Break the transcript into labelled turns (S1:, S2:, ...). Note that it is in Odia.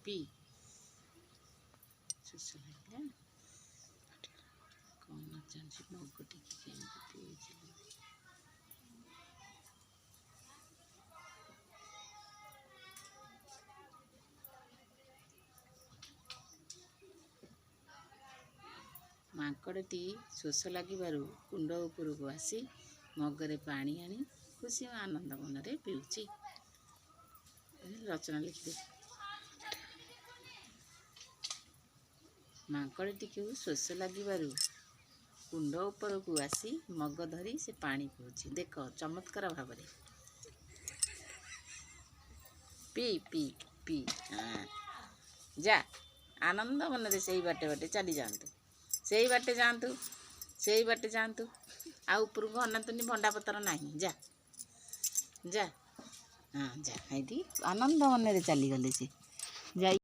S1: पी ଶୋଷ ଲାଗିଲା କ'ଣ ଜାଣିଛି ମଗ ଟିକେ କେମିତି ପିଉଛି। ମାଙ୍କଡ଼ଟି ଶୋଷ ଲାଗିବାରୁ କୁଣ୍ଡ ଉପରକୁ ଆସି ମଗରେ ପାଣି ଆଣି ଖୁସି ଓ ଆନନ୍ଦ ମନରେ ପିଉଛି। ରଚନା ଲେଖିଦେବି। ମାଙ୍କଡ଼ଟିକୁ ଶୋଷ ଲାଗିବାରୁ କୁଣ୍ଡ ଉପରକୁ ଆସି ମଗ ଧରି ସେ ପାଣି ପିଉଛି। ଦେଖ ଚମତ୍କାର ଭାବରେ ପି ପି ପି ଯା ଆନନ୍ଦ ମନରେ ସେଇ ବାଟେ ବାଟେ ଚାଲି ଯାଆନ୍ତୁ, ସେଇ ବାଟେ ଯାଆନ୍ତୁ, ସେଇ ବାଟେ ଯାଆନ୍ତୁ। ଆଉ ଉପରକୁ ଅନାନ୍ତୁନି, ଭଣ୍ଡା ପତ୍ର ନାହିଁ। ଯା ଯା ହଁ ଯା ଏଇଠି ଆନନ୍ଦ ମନରେ ଚାଲିଗଲେ ସେ ଯାଇ